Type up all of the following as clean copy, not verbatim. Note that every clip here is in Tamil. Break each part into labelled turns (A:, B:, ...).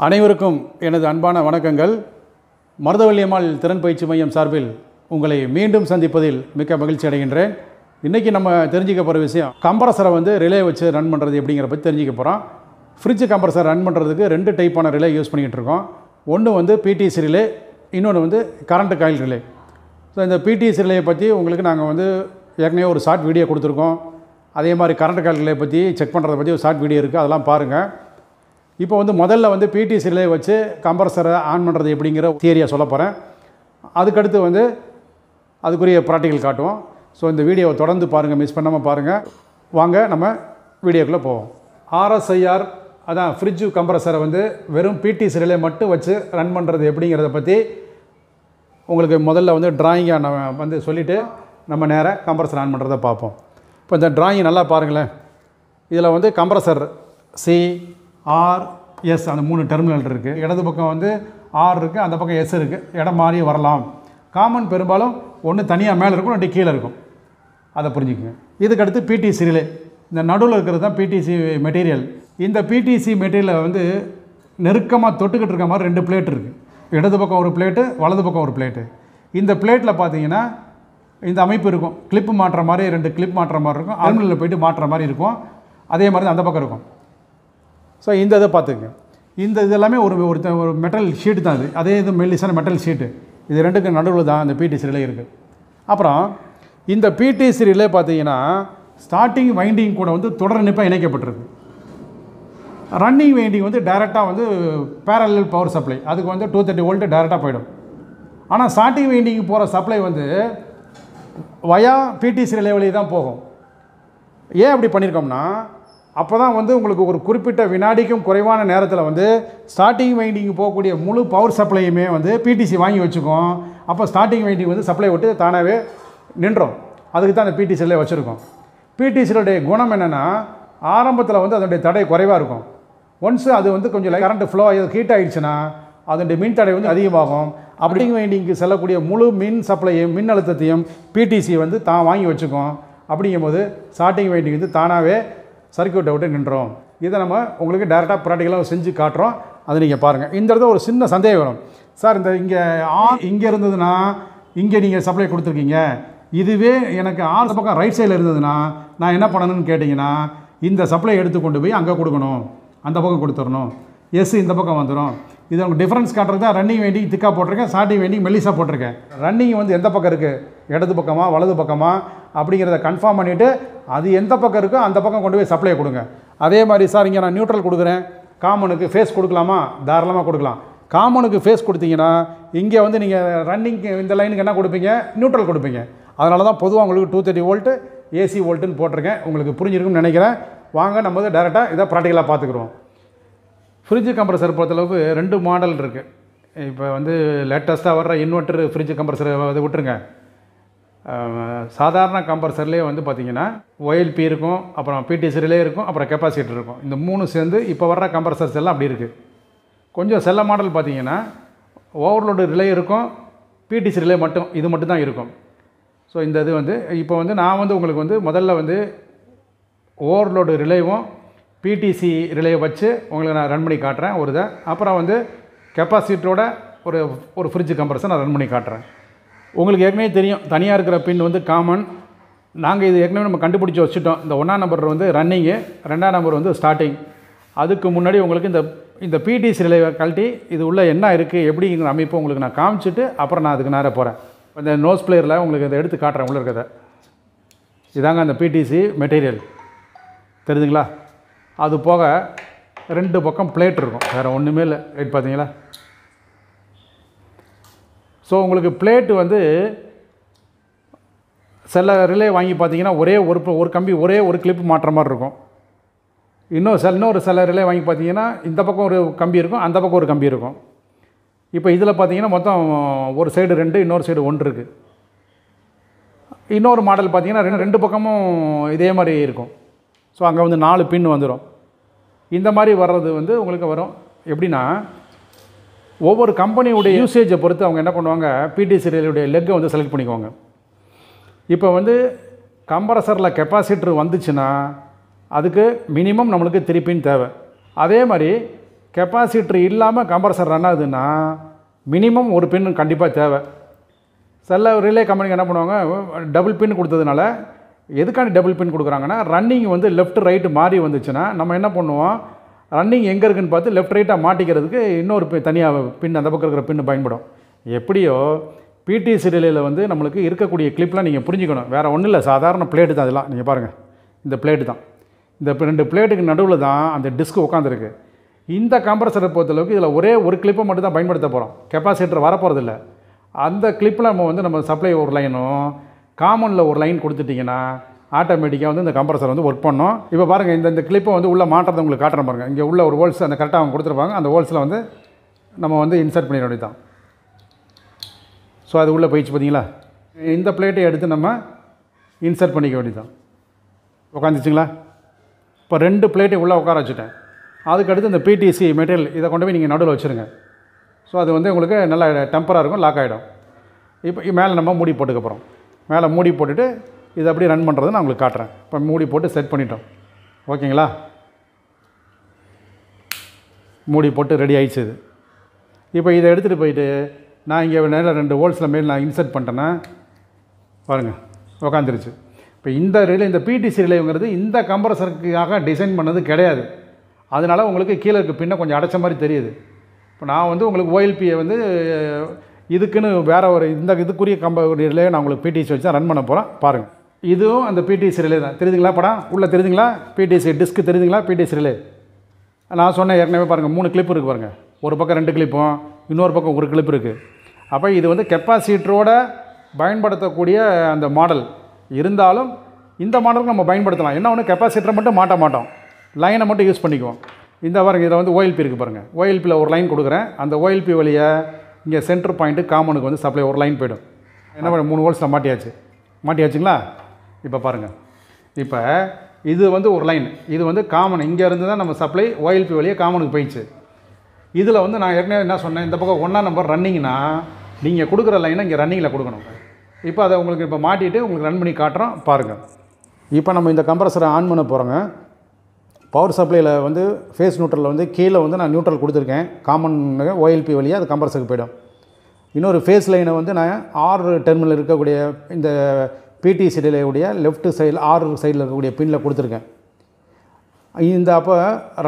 A: அனைவருக்கும் எனது அன்பான வணக்கங்கள். மருதவள்ளியம்மாள் திறன் பயிற்சி மையம் சார்பில் உங்களை மீண்டும் சந்திப்பதில் மிக்க மகிழ்ச்சி அடைகின்றேன். இன்றைக்கி நம்ம தெரிஞ்சிக்க போகிற விஷயம், கம்ப்ரஸரை வந்து ரிலே வச்சு ரன் பண்ணுறது எப்படிங்கிற பற்றி தெரிஞ்சிக்க போகிறோம். ஃப்ரிட்ஜ் கம்ப்ரஸர் ரன் பண்ணுறதுக்கு 2 டைப்பான ரிலே யூஸ் பண்ணிக்கிட்டு இருக்கோம். ஒன்று வந்து PTC ரிலே, இன்னொன்று வந்து கரண்ட் காயில் ரிலே. ஸோ இந்த PTC ரிலேயை பற்றி உங்களுக்கு நாங்கள் வந்து ஏற்கனவே ஒரு ஷார்ட் வீடியோ கொடுத்துருக்கோம். அதே மாதிரி கரண்ட் காயில் ரிலே பற்றி செக் பண்ணுறதை பற்றி ஒரு ஷார்ட் வீடியோ இருக்குது, அதெல்லாம் பாருங்கள். இப்போ வந்து முதல்ல வந்து PTC ரிலே வச்சு கம்ப்ரஸரை ஆன் பண்ணுறது எப்படிங்கிற தியரியை சொல்ல போகிறேன். அதுக்கடுத்து வந்து அதுக்குரிய ப்ராக்டிக்கல் காட்டுவோம். ஸோ இந்த வீடியோவை தொடர்ந்து பாருங்கள், மிஸ் பண்ணாமல் பாருங்கள். வாங்க நம்ம வீடியோக்குள்ளே போவோம். RSIR அதான் ஃப்ரிட்ஜ் கம்ப்ரஸரை வந்து வெறும் PTC ரிலே மட்டும் வச்சு ரன் பண்ணுறது எப்படிங்கிறத பற்றி உங்களுக்கு முதல்ல வந்து டிராயிங்கை நம்ம வந்து சொல்லிவிட்டு நம்ம நேராக கம்ப்ரஸர் ஆன் பண்ணுறதை பார்ப்போம். இப்போ இந்த டிராயிங் நல்லா பாருங்களேன். இதில் வந்து கம்ப்ரஸர் CRS அந்த 3 டெர்மினல் இருக்குது. இடது பக்கம் வந்து R இருக்குது, அந்த பக்கம் S இருக்குது. இடம் மாறி வரலாம். காமன் பெரும்பாலும் ஒன்று தனியாக மேலே இருக்கும், ரெண்டு கீழே இருக்கும். அதை புரிஞ்சுக்கங்க. இதுக்கடுத்து PTC ரிலே. இந்த நடுவில் இருக்கிறது தான் PTC மெட்டீரியல். இந்த PTC மெட்டீரியலை வந்து நெருக்கமாக தொட்டுக்கிட்டு இருக்க மாதிரி 2 பிளேட் இருக்குது. இடது பக்கம் ஒரு பிளேட்டு, வலது பக்கம் ஒரு பிளேட்டு. இந்த பிளேட்டில் பார்த்தீங்கன்னா இந்த அமைப்பு இருக்கும். கிளிப்பு மாட்டுற மாதிரி 2 கிளிப் மாட்டுற மாதிரி இருக்கும். டெர்மினலில் போய்ட்டு மாட்டுற மாதிரி இருக்கும். அதே மாதிரி தான் அந்த பக்கம் இருக்கும். ஸோ இந்த இதை பார்த்துக்குங்க. இந்த இது எல்லாமே ஒரு மெட்டல் ஷீட்டு தான். அதே இது மெல்லிசான மெட்டல் ஷீட்டு. இது ரெண்டுக்கு நடுவில் தான் இந்த PTC ரிலே இருக்குது. அப்புறம் இந்த PTC ரிலே பார்த்தீங்கன்னா ஸ்டார்டிங் வைண்டிங் கூட வந்து தொடர் இணைப்பாக இணைக்கப்பட்டிருக்கு. ரன்னிங் வைண்டிங் வந்து டைரெக்டாக வந்து பேரலல் பவர் சப்ளை, அதுக்கு வந்து 230 வோல்ட் டைரெக்டாக போயிடும். ஆனால் ஸ்டார்டிங் வைண்டிங் போகிற சப்ளை வந்து வயா PTC ரிலே வழி தான் போகும். ஏன் அப்படி பண்ணியிருக்கோம்னா, அப்போ தான் வந்து உங்களுக்கு ஒரு குறிப்பிட்ட வினாடிக்கும் குறைவான நேரத்தில் வந்து ஸ்டார்டிங் வைண்டிங் போகக்கூடிய முழு பவர் சப்ளையுமே வந்து PTC வாங்கி வச்சுக்கும். அப்போ ஸ்டார்டிங் வைண்டிங் வந்து சப்ளை விட்டு தானாகவே நின்றோம். அதுக்கு தான் அந்த PTC ரிலே வச்சுருக்கோம். PTC ரிலேடைய குணம் என்னென்னா, ஆரம்பத்தில் வந்து அதனுடைய தடை குறைவாக இருக்கும். ஒன்ஸு அது வந்து கொஞ்சம் கரண்ட் ஃப்ளோ ஹீட் ஆகிடுச்சுன்னா அதனுடைய மின் தடை வந்து அதிகமாகும். அப்படி வைண்டிங்க்கு செல்லக்கூடிய முழு மின் சப்ளையும் மின் அழுத்தத்தையும் PTC வந்து தான் வாங்கி வச்சுக்கும். அப்படிங்கும்போது ஸ்டார்டிங் வைண்டிங் வந்து தானாகவே சர்க்யூட்டை விட்டு நின்றோம். இதை நம்ம உங்களுக்கு டேரெக்டாக ப்ராக்டிக்கலாக செஞ்சு காட்டுறோம். அதை நீங்கள் பாருங்கள். இந்த இடத்துல ஒரு சின்ன சந்தேகம் வரும். சார், இந்த இங்கே இருந்ததுன்னா இங்கே நீங்கள் சப்ளை கொடுத்துருக்கீங்க, இதுவே எனக்கு ஆறு பக்கம் ரைட் சைடில் இருந்ததுன்னா நான் என்ன பண்ணணும்னு கேட்டிங்கன்னா, இந்த சப்ளை எடுத்து கொண்டு போய் அங்கே கொடுக்கணும், அந்த பக்கம் கொடுத்துடணும். இந்த பக்கம் வந்துடும். இது உங்களுக்கு டிஃப்ரென்ஸ் காட்டுறது தான். ரன்னிங் வைண்டிங் திக்காக போட்டிருக்கேன், ஸ்டார்டிங் வைண்டிங் மெல்லிஸாக போட்டிருக்கேன். ரன்னிங் வந்து எந்த பக்கம் இருக்குது, இடது பக்கமா வலது பக்கமா அப்படிங்கிறத கன்ஃபார்ம் பண்ணிவிட்டு அது எந்த பக்கம் இருக்கோ அந்த பக்கம் கொண்டு போய் சப்ளை கொடுங்க. அதே மாதிரி சார், இங்கே நான் நியூட்ரல் கொடுக்குறேன், காமனுக்கு ஃபேஸ் கொடுக்கலாமா? தாராளமாக கொடுக்கலாம். காமனுக்கு ஃபேஸ் கொடுத்தீங்கன்னா இங்கே வந்து நீங்கள் ரன்னிங்க்கு இந்த லைனுக்கு என்ன கொடுப்பீங்க? நியூட்ரல் கொடுப்பீங்க. அதனால தான் பொதுவாக உங்களுக்கு 230 வோல்ட்டு AC வோல்ட்டுன்னு போட்டிருக்கேன். உங்களுக்கு புரிஞ்சிருக்குன்னு நினைக்கிறேன். வாங்க நம்ம வந்து டேரெக்டாக இதை ப்ராக்டிக்கலாக பார்த்துக்குறோம். ஃப்ரிட்ஜ் கம்ப்ரஸர் பொறுத்தளவுக்கு 2 மாடல் இருக்குது. இப்போ வந்து லேட்டஸ்ட்டாக வர்ற இன்வெர்ட்டர் ஃப்ரிட்ஜ் கம்ப்ரஸரை வந்து விட்டுருங்க. சாதாரண கம்ப்ரஸர்லேயே வந்து பார்த்திங்கன்னா OLP இருக்கும், அப்புறம் PTC ரிலே இருக்கும், அப்புறம் கெப்பாசிட்டர் இருக்கும். இந்த 3 சேர்ந்து இப்போ வர்ற கம்ப்ரஸர்ஸ் எல்லாம் அப்படி இருக்குது. கொஞ்சம் செல்ல மாடல் பார்த்திங்கன்னா ஓவர்லோடு ரிலே இருக்கும், PTC ரிலே மட்டும், இது மட்டும் தான் இருக்கும். ஸோ இந்த இது வந்து இப்போ வந்து நான் வந்து உங்களுக்கு வந்து முதல்ல வந்து ஓவர்லோடு ரிலேவும் PTC ரிலேயை வச்சு உங்களுக்கு நான் ரன் பண்ணி காட்டுறேன் ஒரு இதை. அப்புறம் வந்து கெப்பாசிட்டரோட ஒரு ஃப்ரிட்ஜ் கம்ப்ரஸர் நான் ரன் பண்ணி காட்டுறேன். உங்களுக்கு ஏற்கனவே தெரியும், தனியாக இருக்கிற பின் வந்து காமன். நாங்கள் இது ஏற்கனவே நம்ம கண்டுபிடிச்சி வச்சுட்டோம். இந்த 1ஆம் நம்பர் வந்து ரன்னிங்கு, 2ஆம் நம்பர் வந்து ஸ்டார்டிங். அதுக்கு முன்னாடி உங்களுக்கு இந்த PTC ரிலே கழட்டி இது உள்ள என்ன இருக்குது எப்படிங்கிற அமைப்பு உங்களுக்கு நான் காமிச்சிட்டு அப்புறம் நான் அதுக்கு நேராக போகிறேன். இந்த நோஸ் பிளேயரில் உங்களுக்கு இதை எடுத்து காட்டுறேன். உள்ள இருக்கிறத இதாங்க அந்த PTC மெட்டீரியல், தெரியுதுங்களா? அது போக 2 பக்கம் பிளேட் இருக்கும், வேறு ஒன்றுமே இல்லை. ரைட், பார்த்தீங்களா? ஸோ உங்களுக்கு பிளேட்டு வந்து சில ரிலே வாங்கி பார்த்தீங்கன்னா ஒரே ஒரு கம்பி ஒரே ஒரு கிளிப் மாட்டுற மாதிரி இருக்கும். இன்னொரு சில ரிலே வாங்கி பார்த்தீங்கன்னா இந்த பக்கம் ஒரு கம்பி இருக்கும், அந்த பக்கம் ஒரு கம்பி இருக்கும். இப்போ இதில் பார்த்தீங்கன்னா மொத்தம் ஒரு சைடு 2, இன்னொரு சைடு 1 இருக்குது. இன்னொரு மாடல் பார்த்தீங்கன்னா 2 பக்கமும் இதே மாதிரி இருக்கும். ஸோ அங்கே வந்து 4 பின் வந்துடும். இந்த மாதிரி வர்றது வந்து உங்களுக்கு வரும். எப்படின்னா, ஒவ்வொரு கம்பெனியுடைய யூசேஜை பொறுத்து அவங்க என்ன பண்ணுவாங்க, PTC ரிலேயுடைய லெக்கை வந்து செலக்ட் பண்ணிக்குவாங்க. இப்போ வந்து கம்ப்ரஸரில் கெப்பாசிட்டர் வந்துச்சுன்னா அதுக்கு மினிமம் நம்மளுக்கு 3 பின் தேவை. அதே மாதிரி கெப்பாசிட்டர் இல்லாமல் கம்ப்ரஸர் ரன் ஆகுதுன்னா மினிமம் ஒரு பின் கண்டிப்பாக தேவை. சில ரிலே கம்பெனிக்கு என்ன பண்ணுவாங்க, டபுள் பின் கொடுத்ததுனால எதுக்காண்டி டபுள் பின் கொடுக்குறாங்கன்னா, ரன்னிங் வந்து லெஃப்ட் ரைட்டு மாறி வந்துச்சுன்னா நம்ம என்ன பண்ணுவோம், ரன்னிங் எங்கே இருக்குதுன்னு பார்த்து லெஃப்ட் ரைட்டாக மாட்டிக்கிறதுக்கு இன்னொரு தனியாக பின் அந்த பக்கம் இருக்கிற பின்னு பயன்படும். எப்படியோ பிடிசி ரிலேயில் வந்து நம்மளுக்கு இருக்கக்கூடிய கிளிப்லாம் நீங்கள் புரிஞ்சுக்கணும். வேறு ஒன்றும் இல்லை, சாதாரண பிளேட்டு தான் இதெல்லாம். நீங்கள் பாருங்கள், இந்த பிளேட்டு தான். இந்த 2 பிளேட்டுக்கு நடுவில் தான் அந்த டிஸ்க் உட்காந்துருக்கு. இந்த கம்ப்ரஸரை பொறுத்தளவுக்கு இதில் ஒரே ஒரு கிளிப்பை மட்டும் தான் பயன்படுத்த போகிறோம். கெப்பாசிட்டர் வரப்போகிறதில்ல. அந்த கிளிப்பில் நம்ம சப்ளை ஒரு லைனும் காமனில் ஒரு லைன் கொடுத்துட்டிங்கன்னா ஆட்டோமேட்டிக்காக வந்து இந்த கம்ப்ரஸர் வந்து ஒர்க் பண்ணோம். இப்போ பாருங்கள், இந்த கிளிப்பை வந்து உள்ளே மாட்டுறதை உங்களுக்கு காட்டுறேன் பாருங்கள். இங்கே உள்ள ஒரு ஹோல்ஸ் அந்த கரெக்டாக அவங்க கொடுத்துருப்பாங்க. அந்த ஹோல்ஸில் வந்து நம்ம வந்து இன்சர்ட் பண்ணிட வேண்டியது தான். ஸோ அது உள்ளே போயிடுச்சு பார்த்தீங்களா. இந்த பிளேட்டை எடுத்து நம்ம இன்சர்ட் பண்ணிக்க வேண்டியது தான். உட்காந்துச்சிங்களா. இப்போ 2 பிளேட்டை உள்ளே உட்கார வச்சுட்டேன். அதுக்கடுத்து இந்த பிடிசி மெட்டீரியல் இதை கொண்டு போய் நீங்கள் நடுவில் வச்சுருங்க. ஸோ அது வந்து உங்களுக்கு நல்லா டெம்பராக இருக்கும், லாக் ஆகிடும். இப்போ மேலே நம்ம மூடி போட்டுக்க போகிறோம். மேலே மூடி போட்டுட்டு இதை அப்படியே ரன் பண்ணுறது நான் உங்களுக்கு காட்டுறேன். இப்போ மூடி போட்டு செட் பண்ணிட்டோம். ஓகேங்களா. மூடி போட்டு ரெடி ஆகிடுச்சு இது. இப்போ இதை எடுத்துகிட்டு போயிட்டு நான் இங்கே நேரில் 2 ஹோல்ஸில் மேல் நான் இன்சர்ட் பண்ணிட்டேன்னா பாருங்கள் உட்காந்துருச்சு. இப்போ இந்த ரிலே, இந்த பிடிசி ரிலேங்கிறது இந்த கம்ப்ரஸருக்காக டிசைன் பண்ணது கிடையாது. அதனால் உங்களுக்கு கீழே இருக்க பின்ன கொஞ்சம் அடைச்ச மாதிரி தெரியுது. இப்போ நான் வந்து உங்களுக்கு ஓஎல்பியை வந்து இதுக்குன்னு வேறு ஒரு இதுக்குரிய ரிலே நான் உங்களுக்கு பிடிசி வச்சு தான் ரன் பண்ண போகிறேன். பாருங்கள், இதுவும் அந்த பிடிசி ரிலே தான். தெரியுதுங்களா படம் உள்ளே தெரியுதுங்களா, பிடிசி டிஸ்க்கு தெரியுதுங்களா, பிடிசி ரிலே. நான் சொன்னேன் ஏற்கனவே பாருங்கள், 3 கிளிப் இருக்குது பாருங்கள். ஒரு பக்கம் 2 கிளிப்பும் இன்னொரு பக்கம் 1 கிளிப் இருக்குது. அப்போ இது வந்து கெப்பாசிட்டரோட பயன்படுத்தக்கூடிய அந்த மாடல் இருந்தாலும் இந்த மாடலுக்கு நம்ம பயன்படுத்தலாம். என்ன ஒன்று, கெப்பாசிட்டரை மட்டும் மாட்ட மாட்டோம், லைனை மட்டும் யூஸ் பண்ணிக்குவோம். இந்த பாருங்கள், இதில் வந்து ஓஎல்பி இருக்குது பாருங்கள். ஓஎல்பியில் ஒரு லைன் கொடுக்குறேன். அந்த ஓஎல்பி வழியை இங்கே சென்டர் பாயிண்ட்டு காமனுக்கு வந்து சப்ளை ஒரு லைன் போய்டும். என்ன பண்ண 3 ஹோல்ஸில் மாட்டியாச்சுங்களா. இப்போ பாருங்கள், இப்போ இது வந்து ஒரு லைன், இது வந்து காமன். இங்கே இருந்து தான் நம்ம சப்ளை ஓஎல்பி வழியாக காமனுக்கு போயிடுச்சு. இதில் வந்து நான் ஏற்கனவே என்ன சொன்னேன், இந்த பக்கம் 1ஆம் நம்பர் ரன்னிங்னா நீங்கள் கொடுக்குற லைனை இங்கே ரன்னிங்கில் கொடுக்கணும். இப்போ அதை உங்களுக்கு இப்போ மாட்டிட்டு உங்களுக்கு ரன் பண்ணி காட்டுறோம் பாருங்கள். இப்போ நம்ம இந்த கம்ப்ரஸரை ஆன் பண்ண போகிறோங்க. பவர் சப்ளையில் வந்து ஃபேஸ் நியூட்ரலில் வந்து கீழே வந்து நான் நியூட்ரல் கொடுத்துருக்கேன். காமன் ஓஎல்பி வழியாக அது கம்ப்ரஸருக்கு போய்டும். இன்னொரு ஃபேஸ் லைனை வந்து நான் ஆர் டெர்மினல் இருக்கக்கூடிய இந்த பிடிசி ரிலேவுடைய லெஃப்ட் சைடில் ஆர் சைடில் இருக்கக்கூடிய பின்னில் கொடுத்துருக்கேன். இந்த அப்போ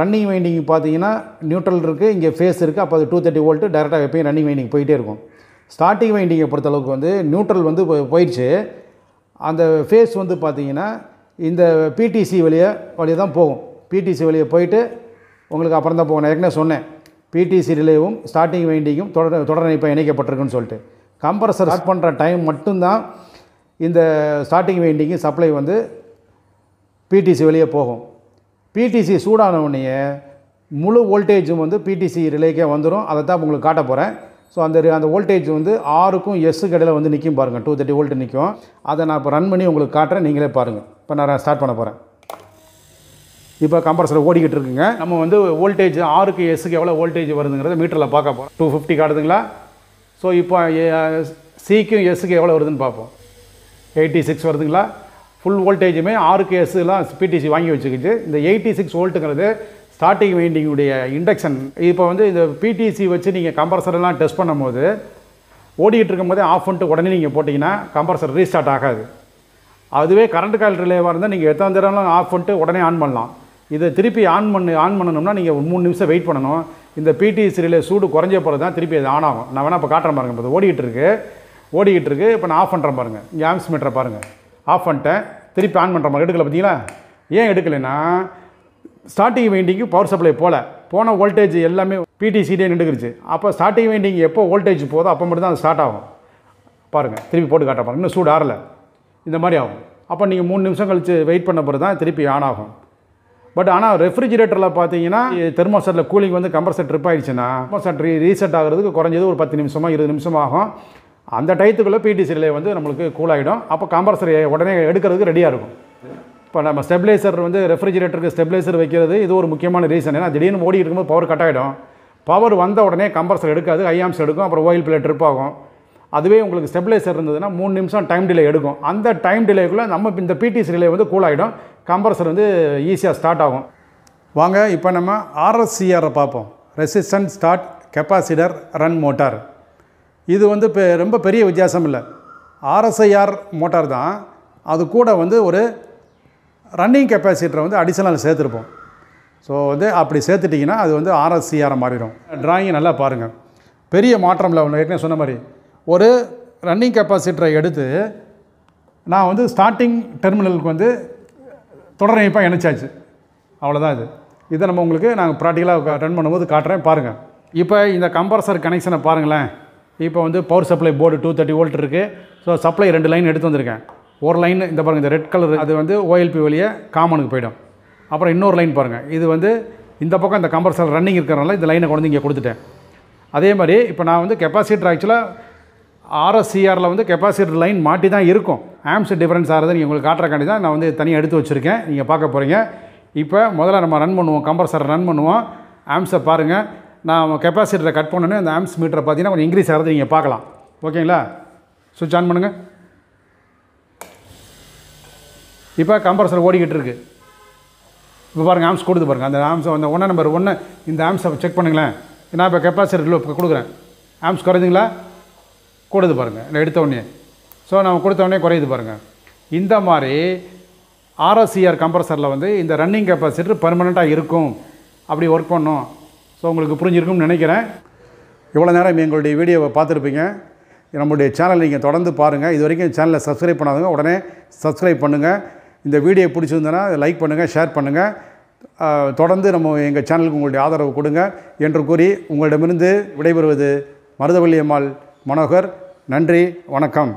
A: ரன்னிங் வைண்டிங் பார்த்தீங்கன்னா நியூட்ரல் இருக்குது, இங்கே ஃபேஸ் இருக்குது. அப்போ அது 230 வோல்ட்டு டேரெக்டாக எப்பயும் ரன்னிங் வைண்டிங் போயிட்டே இருக்கும். ஸ்டார்டிங் வைண்டிங்கை பொறுத்தளவுக்கு வந்து நியூட்ரல் வந்து போயிடுச்சு. அந்த ஃபேஸ் வந்து பார்த்தீங்கன்னா இந்த பிடிசி வழியாக தான் போகும். பிடிசி வழியை போயிட்டு உங்களுக்கு அப்புறம் தான் போகணும். ஏற்கனவே சொன்னேன், பிடிசி ரிலேவும் ஸ்டார்டிங் வைண்டிங்கும் தொடர் இப்போ இணைக்கப்பட்டிருக்குன்னு சொல்லிட்டு. கம்ப்ரஸர் ஸ்டார்ட் பண்ணுற டைம் மட்டும்தான் இந்த ஸ்டார்டிங் வைண்டிங்கு சப்ளை வந்து பிடிசி வெளியே போகும். பிடிசி சூடான உடனே முழு வோல்டேஜும் வந்து பிடிசி ரிலேக்கே வந்துடும். அதை தான் உங்களுக்கு காட்ட போகிறேன். ஸோ அந்த வோல்டேஜ் வந்து ஆருக்கும் எஸ்ஸுக்கு இடையில் வந்து நிற்கும் பாருங்கள், 230 வோல்ட் நிற்கும். அதை நான் இப்போ ரன் பண்ணி உங்களுக்கு காட்டுறேன், நீங்களே பாருங்கள். இப்போ நான் ஸ்டார்ட் பண்ண போகிறேன். இப்போ கம்ப்ரஸர் ஓடிக்கிட்டு இருக்குங்க. நம்ம வந்து வோல்டேஜ் ஆருக்கு எஸ்ஸுக்கு எவ்வளோ வோல்டேஜ் வருதுங்கிறத மீட்டரில் பார்க்க போகிறோம். 250 காட்டுதுங்களா. ஸோ இப்போ சிக்கும் எஸ்ஸுக்கு எவ்வளோ வருதுன்னு பார்ப்போம். 86 வருதுங்களா. ஃபுல் வோல்டேஜுமே ஆருக்கு எஸ்ஸுலாம் பிடிசி வாங்கி வச்சுக்கிச்சு. இந்த 86 வோல்ட்டுங்கிறது ஸ்டார்டிங் வைண்டிங்குடைய இண்டக்ஷன். இப்போ வந்து இந்த பிடிசி வச்சு நீங்கள் கம்ப்ரஸரெல்லாம் டெஸ்ட் பண்ணும்போது ஓடிக்கிட்டு இருக்கும்போதே ஆஃப் பண்ணிட்டு உடனே நீங்கள் போட்டிங்கன்னா கம்ப்ரஸர் ரீஸ்டார்ட் ஆகாது. அதுவே கரண்ட் காயில் ரிலேவாக இருந்தால் நீங்கள் எத்தனை தடவை ஆஃப் பண்ணிட்டு உடனே ஆன் பண்ணலாம். இதை திருப்பி ஆன் பண்ணணும்னா நீங்கள் 3 நிமிஷம் வெயிட் பண்ணணும். இந்த பிடிசி ரிலே சூடு குறைஞ்ச பிறகு தான் திருப்பி அது ஆன் ஆகும். நான் வேணால் இப்போ காட்டுறேன் பாருங்கள். இப்போ ஓடிக்கிட்டு இருக்கு. இப்போ நான் ஆஃப் பண்ணுறேன் பாருங்கள். இங்கே ஆம்ஸ் மீட்டரை பாருங்கள், ஆஃப் பண்ணிட்டேன். திருப்பி ஆன் பண்ணுற மாதிரி எடுக்கலை பார்த்தீங்களா. ஏன் எடுக்கலைன்னா ஸ்டார்டிங் வைண்டிங்கு பவர் சப்ளை போன வோல்டேஜ் எல்லாமே பிடிசிடே நின்றுக்குருச்சு. அப்போ ஸ்டார்டிங் வைண்டிங் எப்போ வோல்டேஜ் போதோ அப்போ மட்டும் தான் அது ஸ்டார்ட் ஆகும். பாருங்கள், திருப்பி போட்டு காட்ட பாருங்கள். இன்னும் சூடு ஆறலை, இந்த மாதிரி ஆகும். அப்போ நீங்கள் 3 நிமிஷம் கழித்து வெயிட் பண்ண பிறகு தான் திருப்பி ஆன் ஆகும். பட் ஆனால் ரெஃப்ரிஜிரேட்டரில் பார்த்தீங்கன்னா தெர்மோஸ்டரில் கூலிங் வந்து கம்ப்ரஸர் ட்ரிப் ஆகிடுச்சுன்னா தெர்மோஸ்டர் ரீசெட் ஆகிறதுக்கு குறைஞ்சது ஒரு 10 நிமிஷமாக 20 நிமிஷம் ஆகும். அந்த டயத்துக்குள்ளே பிடிசி ரிலே வந்து நம்மளுக்கு கூல் ஆகிடும். அப்போ கம்ப்ரஸர் உடனே எடுக்கிறதுக்கு ரெடியாக இருக்கும். இப்போ நம்ம ஸ்டெபிலைசர் வந்து ரெஃப்ரிஜிரேட்டருக்கு ஸ்டெபிலைசர் வைக்கிறது இது ஒரு முக்கியமான ரீசன். ஏன்னா திடீர்னு ஓடி இருக்கும்போது பவர் கட் ஆகிடும். பவர் வந்த உடனே கம்ப்ரஸர் எடுக்காது, ஐஆம்ஸ் எடுக்கும். அப்புறம் ஓயில் பிளே ட்ரிப் ஆகும். அதுவே உங்களுக்கு ஸ்டெபிலைசர் இருந்ததுன்னா 3 நிமிஷம் டைம் டிலே எடுக்கும். அந்த டைம் டிலேக்குள்ளே நம்ம இந்த பிடிசி ரிலே வந்து கூல் ஆகிடும். கம்ப்ரஸர் வந்து ஈஸியாக ஸ்டார்ட் ஆகும். வாங்க இப்போ நம்ம ஆர்எஸ்சிஆரை பார்ப்போம். Resistance start capacitor run motor. இது வந்து ரொம்ப பெரிய வித்தியாசம் இல்லை. ஆர்எஸ்ஐஆர் மோட்டார் தான், அது கூட வந்து ஒரு ரன்னிங் கெப்பாசிட்டரை வந்து அடிஷனல் சேர்த்துருப்போம். ஸோ வந்து அப்படி சேர்த்துட்டிங்கன்னா அது வந்து ஆர்எஸ்சிஆரை மாறிடும். ட்ராயிங்கை நல்லா பாருங்கள். பெரிய மாற்றம் இல்லை. ஒன்று ஏற்கனவே சொன்ன மாதிரி ஒரு ரன்னிங் கெப்பாசிட்டரை எடுத்து நான் வந்து ஸ்டார்டிங் டெர்மினலுக்கு வந்து தொடர் இணைப்பாக இணைச்சாச்சு. அவ்வளோதான் இது. இதை நம்ம உங்களுக்கு நாங்கள் ப்ராக்டிக்கலாக ரன் பண்ணும்போது காட்டுறேன் பாருங்கள். இப்போ இந்த கம்ப்ரஸர் கனெக்ஷனை பாருங்களேன். இப்போ வந்து பவர் சப்ளை போர்டு 230 வோல்ட் இருக்குது. ஸோ சப்ளை 2 லைன் எடுத்து வந்திருக்கேன். ஒரு லைன் இந்த பாருங்கள், இந்த ரெட் கலர் அது வந்து OLP வழியே காமனுக்கு போயிடும். அப்புறம் இன்னொரு லைன் பாருங்கள், இது வந்து இந்த பக்கம் இந்த கம்ப்ரஸர் ரன்னிங் இருக்கிறனால இந்த லைனை கொண்டு இங்கே கொடுத்துட்டேன். அதே மாதிரி இப்போ நான் வந்து கெப்பாசிட்டர் ஆக்சுவலாக ஆர்எஸ்சிஆரில் வந்து கெப்பாசிட்டர் லைன் மாட்டி தான் இருக்கும். ஆம்ஸ் டிஃபரன்ஸ் ஆகிறது நீங்கள் உங்களுக்கு காட்டுறக்காண்டி தான் நான் வந்து தனியாக எடுத்து வச்சுருக்கேன். நீங்கள் பார்க்க போகிறீங்க. இப்போ முதல்ல நம்ம ரன் பண்ணுவோம், கம்ப்ரஸரை ரன் பண்ணுவோம். ஆம்ஸை பாருங்கள். நான் கெப்பாசிட்டரை கட் பண்ணோன்னே அந்த ஆம்ஸ் மீட்டரை பார்த்தீங்கன்னா கொஞ்சம் இன்க்ரீஸ் ஆகிறது நீங்கள் பார்க்கலாம். ஓகேங்களா? சுவிட்ச் ஆன் பண்ணுங்கள். இப்போ கம்ப்ரஸர் ஓடிக்கிட்டு இருக்குது. இப்போ பாருங்கள் ஆம்ஸ் கொடுத்து பாருங்கள். அந்த ஆம்ஸ் அந்த 1 நம்பர் 1 இந்த ஆம்ஸை செக் பண்ணுங்களேன். நான் இப்போ கெப்பாசிட்டர் இப்போ கொடுக்குறேன். ஆம்ஸ் குறையுதுங்களா? கொடுது பாருங்கள் நான் எடுத்த உடனே. ஸோ நம்ம கொடுத்த உடனே குறையுது பாருங்கள். இந்த மாதிரி ஆர்எஸ்சிஆர் கம்ப்ரஸரில் வந்து இந்த ரன்னிங் கெப்பாசிட்டர் பர்மனெண்ட்டாக இருக்கும். அப்படி ஒர்க் பண்ணோம். ஸோ உங்களுக்கு புரிஞ்சிருக்கும்னு நினைக்கிறேன். இவ்வளோ நேரம் எங்களுடைய வீடியோவை பார்த்துருப்பீங்க. நம்மளுடைய சேனல் நீங்கள் தொடர்ந்து பாருங்கள். இது வரைக்கும் சேனலை சப்ஸ்கிரைப் பண்ணாதவங்க உடனே சப்ஸ்கிரைப் பண்ணுங்கள். இந்த வீடியோ பிடிச்சிருந்தனா லைக் பண்ணுங்கள், ஷேர் பண்ணுங்கள். தொடர்ந்து நம்ம எங்கள் சேனலுக்கு உங்களுடைய ஆதரவு கொடுங்க என்று கூறி உங்களிடமிருந்து விடைபெறுவது மருதவள்ளி அம்மாள் மனோகர். நன்றி, வணக்கம்.